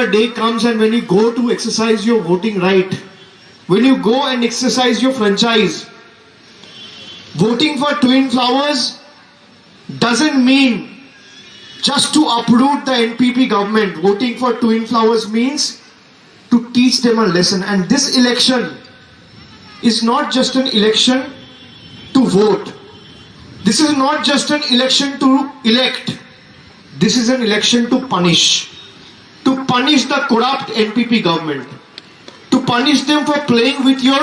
the day comes and when you go to exercise your voting right, when you go and exercise your franchise, voting for twin flowers doesn't mean just to uproot the NPP government. Voting for twin flowers means to teach them a lesson. And this election is not just an election to vote. This is not just an election to elect. This is an election to punish. To punish the corrupt NPP government. To punish them for playing with your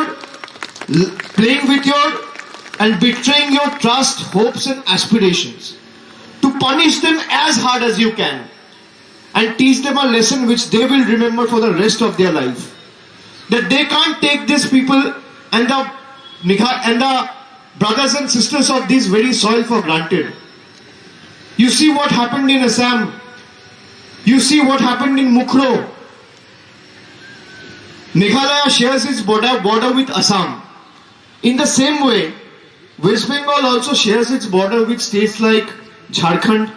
and betraying your trust, hopes and aspirations. To punish them as hard as you can and teach them a lesson which they will remember for the rest of their life. That they can't take these people and the brothers and sisters of this very soil for granted. You see what happened in Assam. You see what happened in Mukro. Meghalaya shares its border with Assam. In the same way, West Bengal also shares its border with states like Jharkhand,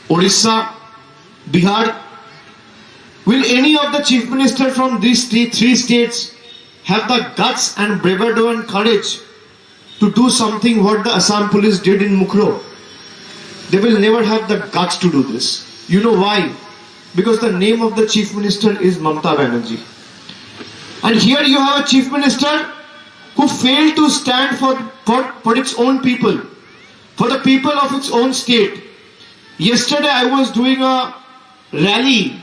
Orissa, Bihar. Will any of the chief ministers from these three states have the guts and bravado and courage to do something what the Assam police did in Mukro? They will never have the guts to do this. You know why? Because the name of the chief minister is Mamata Banerjee. And here you have a chief minister who failed to stand for its own people, for the people of its own state. Yesterday I was doing a rally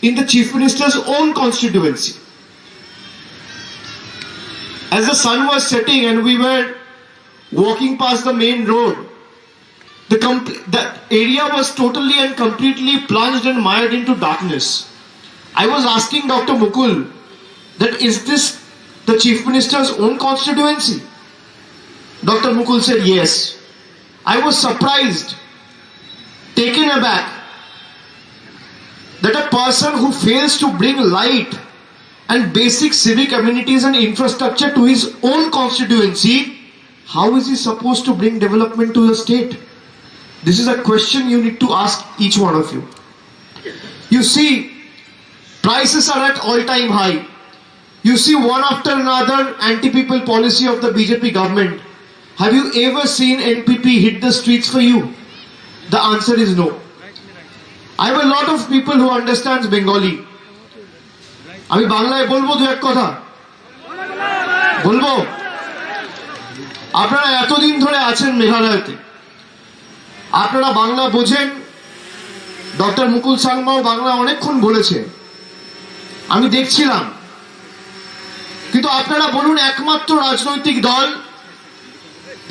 in the chief minister's own constituency. As the sun was setting and we were walking past the main road, the area was totally and completely plunged and mired into darkness. I was asking Dr. Mukul that is this the chief minister's own constituency? Dr. Mukul said yes. I was surprised, taken aback, that a person who fails to bring light and basic civic amenities and infrastructure to his own constituency, how is he supposed to bring development to the state? This is a question you need to ask each one of you. You see, prices are at all-time high. You see one after another anti-people policy of the BJP government. Have you ever seen NPP hit the streets for you? The answer is no. I have a lot of people who understands Bengali. আমি বাংলায় বলবো দু এক কথা বলবো আপনারা এতদিন ধরে আছেন মেঘালয়তে আপনারা বাংলা বোঝেন ডক্টর মুকুল সাংমাও বাংলা অনেকক্ষণ বলেছে আমি দেখছিলাম কিন্তু আপনারা বলুন একমাত্র রাজনৈতিক দল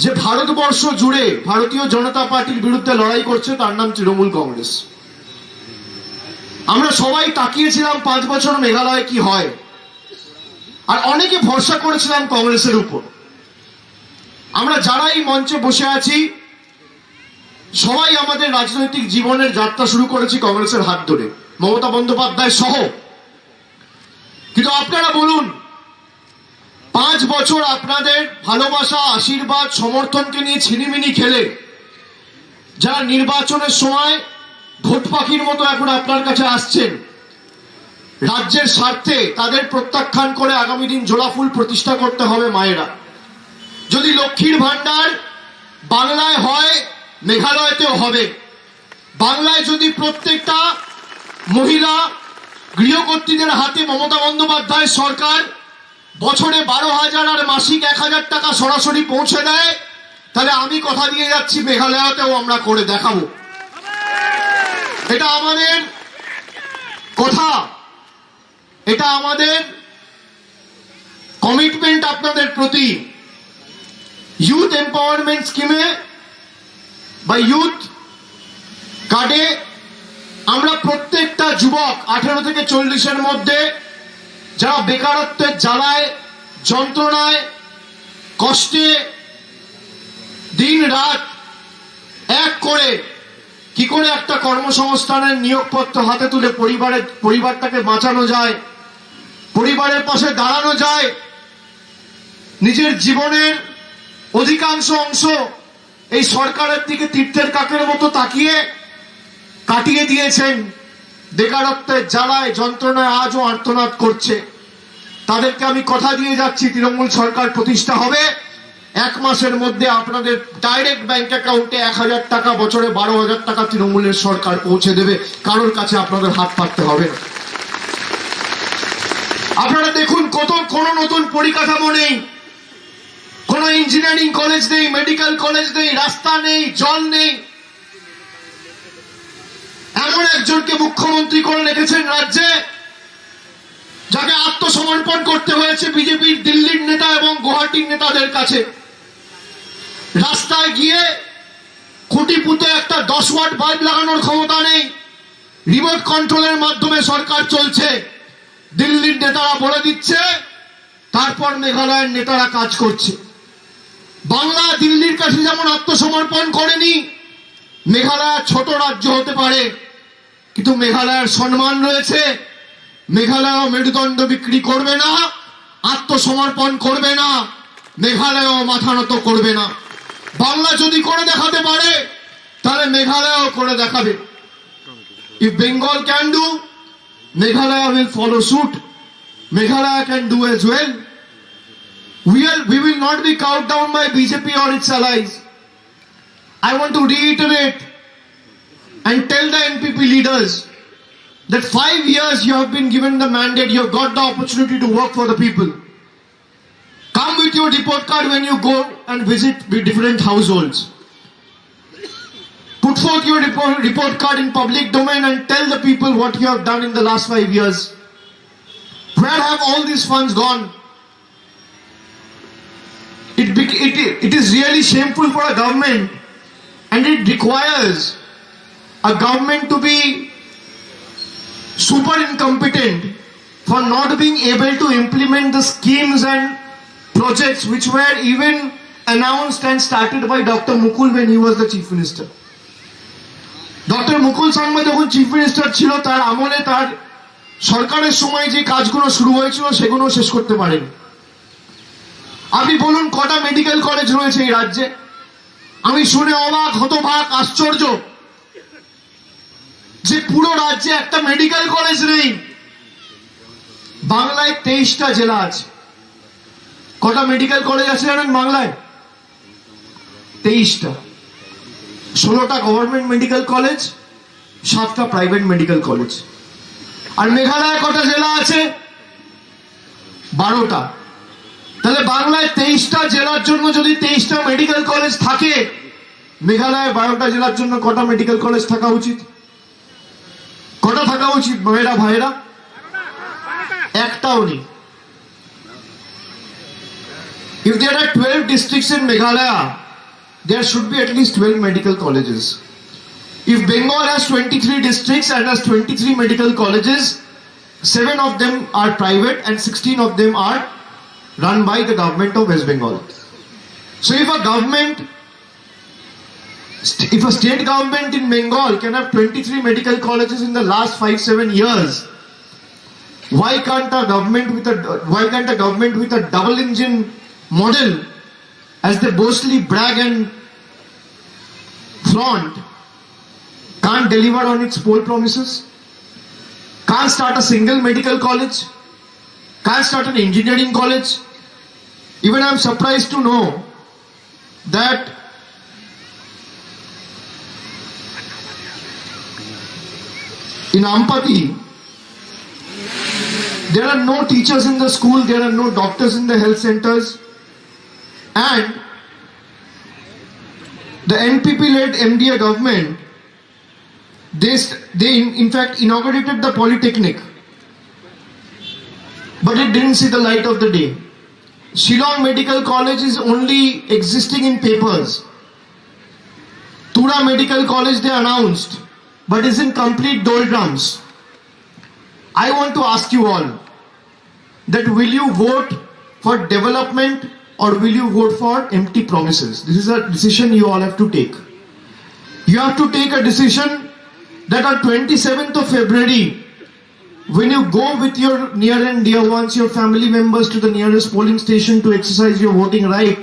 যে ভারতবর্ষ জুড়ে ভারতীয় জনতা পার্টির বিরুদ্ধে লড়াই করছে তার নাম তৃণমূল কংগ্রেস আমরা সবাই তাকিয়েছিলাম 5 বছর মেঘালয়ে কি হয় আর অনেকে ভরসা করেছিলাম কংগ্রেসের উপর আমরা যারা এই মঞ্চে বসে আছি সবাই আমাদের রাজনৈতিক জীবনের যাত্রা শুরু করেছি কংগ্রেসের হাত ধরে মমতা বন্দ্যোপাধ্যায় সহ কিন্তু আপনারা বলুন 5 বছর আপনাদের ভালোবাসা আশীর্বাদ সমর্থনকে নিয়ে ছিনিমিনি খেলে যারা নির্বাচনের সময় ভোট পাখির মতো এখন আপনার কাছে আসছেন রাজ্যের স্বার্থে তাদের প্রত্যাখ্যান করে আগামী দিন জোড়াফুল প্রতিষ্ঠা করতে হবে মায়েরা যদি লক্ষ্মীর ভান্ডার বাংলায় হয় মেঘালয়তেও হবে বাংলায় যদি প্রত্যেকটা মহিলা গৃহকর্ত্রীদের হাতে মমতা বন্দ্যোপাধ্যায় সরকার বছরে 12,000 আর মাসিক 1,000 টাকা সরাসরি পৌঁছে দেয় তাহলে আমি কথা দিয়ে যাচ্ছি মেঘালয়তেও আমরা করে দেখাবো এটা আমাদের কথা এটা আমাদের কমিটমেন্ট আপনাদের প্রতি ইউথ এম্পাওয়ারমেন্ট স্কিমে বা ইউথ কার্ডে আমরা প্রত্যেকটা যুবক 18 থেকে 40 এর মধ্যে যারা বেকারত্বের জ্বালায় যন্ত্রণায় কষ্টে দিন রাত এক করে কি করে একটা কর্মসংস্থানের নিয়োগপত্র হাতে তুলে পরিবারটাকে বাঁচানো যায় পরিবারের পাশে দাঁড়ানো যায় নিজের জীবনের অধিকাংশ অংশ এই সরকারের দিকে তীর্থের কাকের মতো তাকিয়ে কাটিয়ে দিয়েছেন বেকারত্বের জ্বালায় যন্ত্রণায় আজও আর্তনাদ করছে, তাদেরকে আমি কথা দিয়ে যাচ্ছি, তৃণমূল সরকার প্রতিষ্ঠা হবে, 1 মাসের মধ্যে আপনাদের ডাইরেক্ট ব্যাংক অ্যাকাউন্টে 1000 টাকা, বছরে 12,000 টাকা তৃণমূলের সরকার পৌঁছে দেবে। কারোর কাছে আপনাদের হাত পাততে হবে না। আপনারা দেখুন, কোনো নতুন পরিকাঠামো নেই, কোনো ইঞ্জিনিয়ারিং কলেজ নেই, মেডিকেল কলেজ নেই, রাস্তা নেই, জল নেই। এমন একজনকে মুখ্যমন্ত্রী করে রেখেছেন রাজ্যে, যাকে আত্মসমর্পণ করতে হয়েছে বিজেপির দিল্লির নেতা এবং গুয়াহাটির নেতাদের কাছে। রাস্তায় গিয়ে খুঁটি পুঁতে একটা 10 ওয়াট বাল্ব লাগানোর ক্ষমতা নেই, রিমোট কন্ট্রোলের মাধ্যমে সরকার চলছে। দিল্লির নেতারা বলে দিচ্ছে, তারপর মেঘালয়ের নেতারা কাজ করছে। বাংলা দিল্লির কাছে যেমন আত্মসমর্পণ করেনি, মেঘালয় ছোট রাজ্য হতে পারে, কিন্তু মেঘালয়ের সম্মান রয়েছে। মেঘালয় মেরুদণ্ড বিক্রি করবে না, আত্মসমর্পণ করবে না, মেঘালয় মাথা নত করবে না। বাংলা যদি করে দেখাতে পারে, তাহলে মেঘালয়ও করে দেখাবে। If Bengal can do, Meghalaya will follow suit. Meghalaya can do as well. We will not be cowed down by BJP or its allies. I want to reiterate and tell the NPP leaders that 5 years you have been given the mandate, you have got the opportunity to work for the people. Come with your report card when you go and visit different households. Put forth your report card in public domain and tell the people what you have done in the last 5 years. Where have all these funds gone? It is really shameful for a government, and it requires a government to be super incompetent for not being able to implement the schemes and projects which were even announced and started by Dr. Mukul when he was the chief minister. Dr. Mukul Sangma যখন chief minister ছিল, তার আমলে তার সরকারের সময় যে কাজগুলো শুরু হয়েছিল সেগুলো শেষ করতে পারেন। আপনি বলুন, কটা মেডিকেল কলেজ রয়েছে এই রাজ্যে? আমি শুনে অবাক, হতবাক, আশ্চর্য যে পুরো রাজ্যে একটা মেডিকেল কলেজ নেই। বাংলায় 23টা জেলা আছে। কটা মেডিকেল কলেজ আছে জানেন বাংলায়? 23টা। 16টা গভর্নমেন্ট মেডিকেল কলেজ, 7টা প্রাইভেট মেডিকেল কলেজ। আর মেঘালয় কটা জেলা আছে? 12টা। তাহলে বাংলায় 23টা জেলার জন্য যদি 23টা মেডিকেল কলেজ থাকে, মেঘালয় 12টা জেলার জন্য কটা মেডিকেল কলেজ থাকা উচিত? কটা থাকা উচিত মেয়েরা ভাইরা? একটাও নেই। If there are 12 districts in Meghalaya, there should be at least 12 medical colleges. If Bengal has 23 districts and has 23 medical colleges, 7 of them are private and 16 of them are run by the government of West Bengal. So if a state government in Bengal can have 23 medical colleges in the last 5-7 years, why can't a government with a double engine model, as they boastfully brag and flaunt, can't deliver on its poll promises? Can't start a single medical college? Can't start an engineering college? Even I'm surprised to know that in Ampati, there are no teachers in the school, there are no doctors in the health centers, and the NPP-led MDA government, they in fact inaugurated the polytechnic, but it didn't see the light of the day. Shillong Medical College is only existing in papers. Tura Medical College they announced, but is in complete doldrums. I want to ask you all that will you vote for development or will you vote for empty promises? This is a decision you all have to take. You have to take a decision that on 27th of February, when you go with your near and dear ones, your family members, to the nearest polling station to exercise your voting right,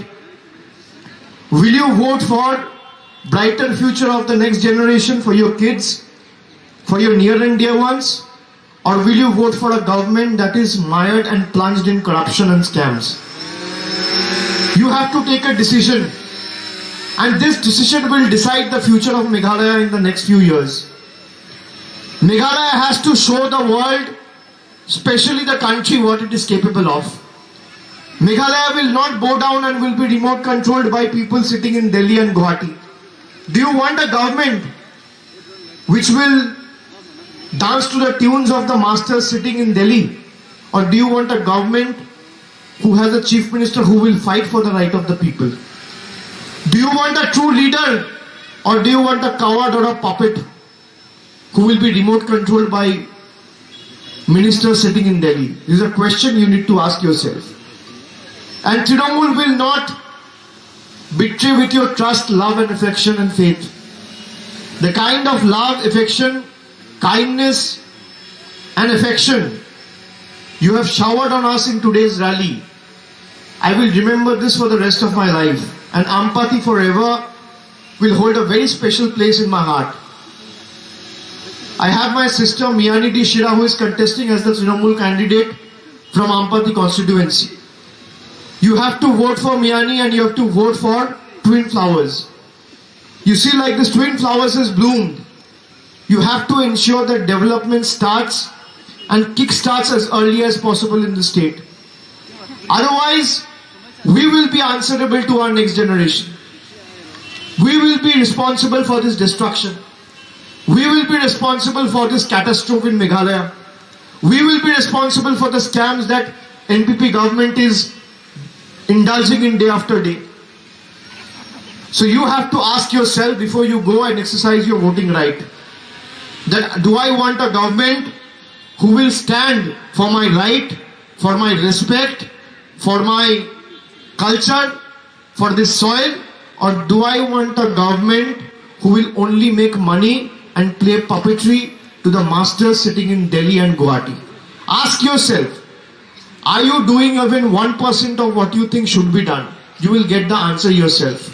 will you vote for brighter future of the next generation for your kids, for your near and dear ones, or will you vote for a government that is mired and plunged in corruption and scams? You have to take a decision, and this decision will decide the future of Meghalaya in the next few years. Meghalaya has to show the world, especially the country, what it is capable of. Meghalaya will not bow down and will be remote controlled by people sitting in Delhi and Guwahati. Do you want a government which will dance to the tunes of the masters sitting in Delhi? Or do you want a government who has a chief minister who will fight for the right of the people? Do you want a true leader, or do you want a coward or a puppet who will be remote controlled by ministers sitting in Delhi? This is a question you need to ask yourself. And Trinamool will not betray with your trust, love and affection and faith. The kind of love, affection, kindness and affection you have showered on us in today's rally, I will remember this for the rest of my life, and Ampati forever will hold a very special place in my heart. I have my sister Miyani D. Shira, who is contesting as the Trinamool candidate from Ampati constituency. You have to vote for Miyani, and you have to vote for twin flowers. You see, like this twin flowers has bloomed. You have to ensure that development starts and kick-starts as early as possible in the state. Otherwise, we will be answerable to our next generation. We will be responsible for this destruction. We will be responsible for this catastrophe in Meghalaya. We will be responsible for the scams that NPP government is indulging in day after day. So you have to ask yourself before you go and exercise your voting right, that do I want a government who will stand for my right, for my respect, for my culture, for this soil, or do I want a government who will only make money and play puppetry to the masters sitting in Delhi and Guwahati? Ask yourself, are you doing even 1% of what you think should be done? You will get the answer yourself.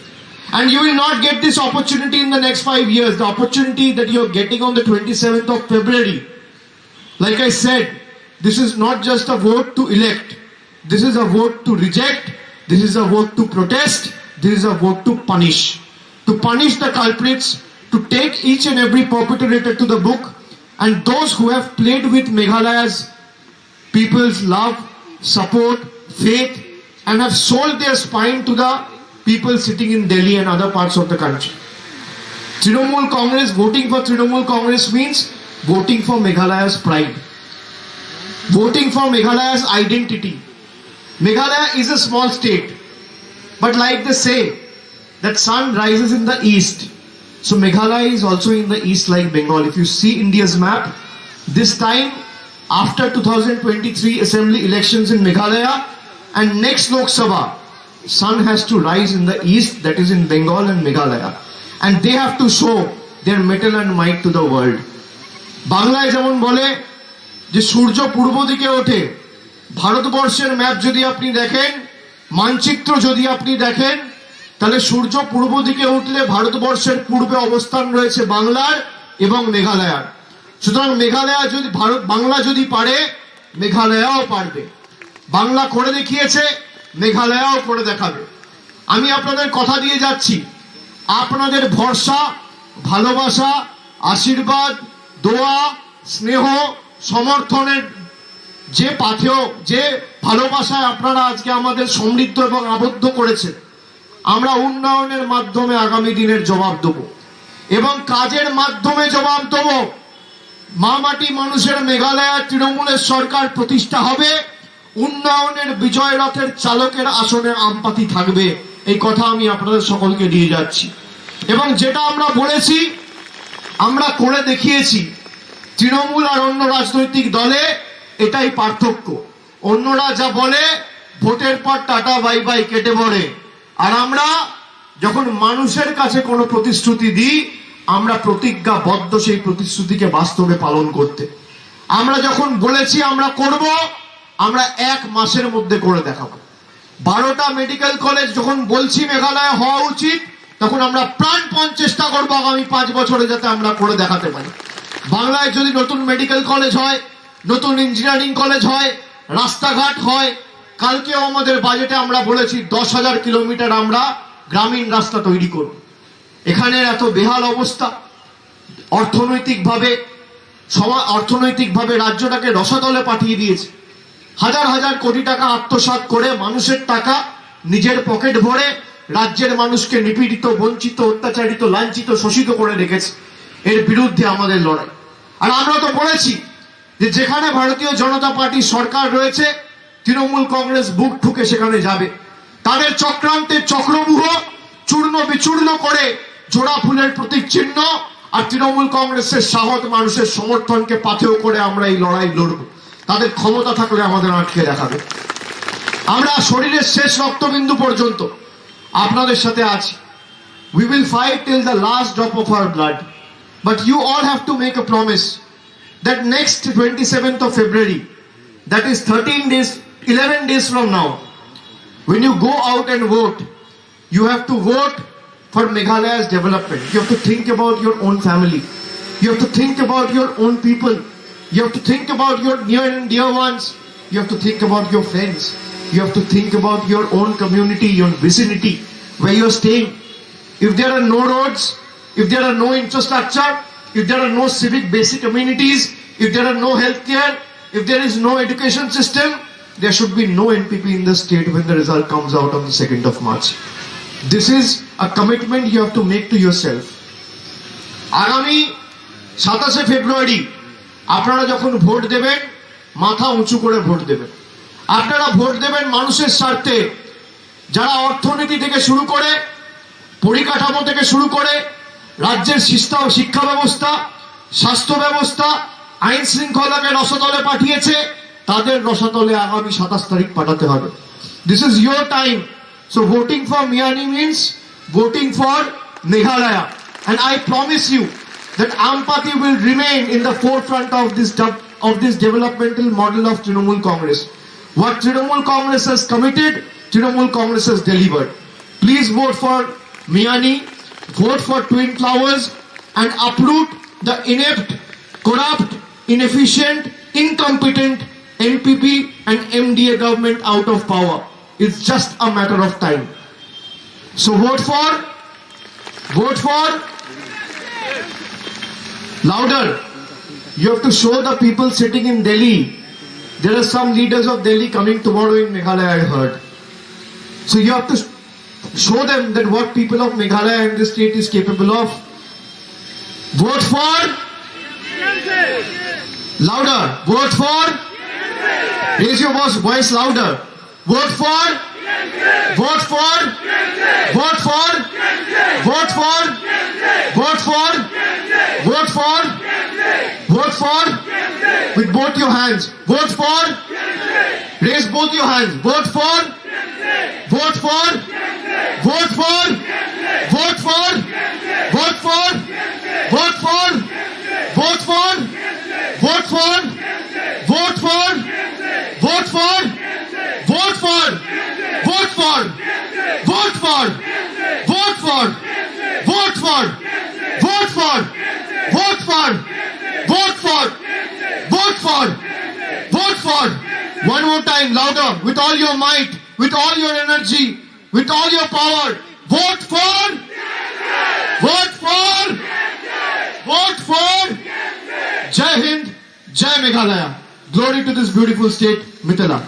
And you will not get this opportunity in the next 5 years. The opportunity that you are getting on the 27th of February. Like I said, this is not just a vote to elect. This is a vote to reject. This is a vote to protest. This is a vote to punish. To punish the culprits, to take each and every perpetrator to the book, and those who have played with Meghalaya's people's love, support, faith, and have sold their spine to the people sitting in Delhi and other parts of the country. Trinamool Congress, voting for Trinamool Congress means voting for Meghalaya's pride, voting for Meghalaya's identity. Meghalaya is a small state, but like they say, that sun rises in the east. So Meghalaya is also in the east like Bengal. If you see India's map, this time after 2023 assembly elections in Meghalaya and next Lok Sabha, sun has to rise in the east, that is in Bengal and Meghalaya, and they have to show their mettle and might to the world. বাংলায় যেমন বলে যে সূর্য পূর্ব দিকে ওঠে, ভারতবর্ষের map যদি আপনি দেখেন, মানচিত্র যদি আপনি দেখেন, তাহলে সূর্য পূর্ব দিকে উঠলে ভারতবর্ষের পূর্বে অবস্থান রয়েছে বাংলার এবং মেঘালয়ার। সুতরাং মেঘালয়া যদি বাংলা যদি পারে, মেঘালয়াও পারবে। বাংলা করে দেখিয়েছে, মেঘালয়াও করে দেখাবে। আমি আপনাদের কথা দিয়ে যাচ্ছি, আপনাদের ভরসা, ভালোবাসা, আশীর্বাদ, দোয়া, স্নেহ, সমর্থনের যে পাথেয়, যে ভালোবাসায় আপনারা আজকে আমাদের সমৃদ্ধ এবং আবদ্ধ করেছেন, আমরা উন্নয়নের মাধ্যমে আগামী দিনের জবাব দেব এবং কাজের মাধ্যমে জবাব দেব। মা মাটি মানুষের মেঘালয়া তৃণমূলের সরকার প্রতিষ্ঠা হবে, উন্নয়নের বিজয় রথের চালকের আসনে আমপাতি থাকবে। এই কথা আমি আপনাদের সকলকে দিয়ে যাচ্ছি এবং যেটা আমরা বলেছি আমরা করে দেখিয়েছি। তৃণমূল আর অন্য রাজনৈতিক দলে এটাই পার্থক্য। অন্যরা যা বলে ভোটের পর টাটা বাই বাই কেটে পড়ে, আর আমরা যখন মানুষের কাছে কোনো প্রতিশ্রুতি দিই আমরা প্রতিজ্ঞাবদ্ধ সেই প্রতিশ্রুতিকে বাস্তবে পালন করতে। আমরা যখন বলেছি আমরা করব, আমরা 1 মাসের মধ্যে করে দেখাবো। 12টা মেডিকেল কলেজ যখন বলছি মেঘালয়ে হওয়া উচিত, তখন আমরা প্রাণপণ চেষ্টা করবো আগামী 5 বছরে যাতে আমরা করে দেখাতে পারি। বাংলায় যদি নতুন মেডিকেল কলেজ হয়, নতুন ইঞ্জিনিয়ারিং কলেজ হয়, রাস্তাঘাট হয়, কালকেও আমাদের বাজেটে আমরা বলেছি 10,000 কিলোমিটার আমরা গ্রামীণ রাস্তা তৈরি করব। এখানে এত বেহাল অবস্থা, অর্থনৈতিকভাবে রাজ্যটাকে রসাতলে পাঠিয়ে দিয়েছে। হাজার হাজার কোটি টাকা আত্মসাৎ করে মানুষের টাকা নিজের পকেট ভরে রাজ্যের মানুষকে নিপীড়িত, বঞ্চিত, অত্যাচারিত, লাঞ্ছিত, শোষিত করে রেখেছে। এর বিরুদ্ধে আমাদের লড়াই। আর আমরা তো বলেছি যে যেখানে ভারতীয় জনতা পার্টি সরকার রয়েছে, তৃণমূল কংগ্রেস বুক ঠুকে সেখানে যাবে। তাদের চক্রান্তের চক্রব্যূহ চূর্ণ বিচূর্ণ করে জোড়া ফুলের প্রতীক চিহ্ন আর তৃণমূল কংগ্রেসের সাহস মানুষের সমর্থনকে পাথেয় করে আমরা এই লড়াই লড়ব। তাদের ক্ষমতা থাকলে আমাদের আটকে দেখাবে। আমরা শরীরের শেষ রক্তবিন্দু পর্যন্ত আপনাদের সাথে আছি। We will fight till the last drop of our blood. But you all have to make a promise that next 27th of February, that is 11 days from now, when you go out and vote, you have to vote for Meghalaya's development. You have to think about your own family. You have to think about your own people. You have to think about your near and dear ones. You have to think about your friends. You have to think about your own community, your vicinity, where you are staying. If there are no roads, if there are no infrastructure, if there are no civic basic amenities, if there are no healthcare, if there is no education system, there should be no NPP in the state when the result comes out on the 2nd of March. This is a commitment you have to make to yourself. আগামী 27 ফেব্রুয়ারি আপনারা যখন vote দেবেন, মাথা উঁচু করে vote দেবেন। আপনারা vote দেবেন মানুষের স্বার্থে। যারা অর্থনীতি থেকে শুরু করে, পরিকাঠামো থেকে শুরু করে, রাজ্যের শিক্ষা ব্যবস্থা, স্বাস্থ্য ব্যবস্থা, আইন শৃঙ্খলাকে রসাতলে পাঠিয়েছে, তাদের রসাতলে আগামী 27 তারিখ পাঠাতে হবে। This is your time. So voting for Miyani means voting for Meghalaya. And I promise you that Ampati will remain in the forefront of this developmental model of Trinamool Congress. What Trinamool Congress has committed, Trinamool Congress has delivered. Please vote for Miyani, vote for Twin Towers, and uproot the inept, corrupt, inefficient, incompetent NPP and MDA government out of power. It's just a matter of time. So vote for louder. You have to show the people sitting in Delhi. There are some leaders of Delhi coming tomorrow in Meghalaya, I heard. So you have to show them that what people of Meghalaya and the state is capable of. Vote for louder. Vote for, raise your voice louder. Vote for, vote for, vote for, vote for, vote for, vote for, vote for, with both your hands. Vote for, raise both your hands. Vote for, vote for, vote for, vote for, vote for, vote for, vote for, vote for, vote for, vote for, vote for, vote for, vote for, vote for, vote for, vote for, vote for, vote for, vote for, vote for. One more time, louder, with all your might, with all your energy, with all your power. Vote for, vote for, vote for. Jai Hind, Jai Meghalaya. Glory to this beautiful state, Mithila.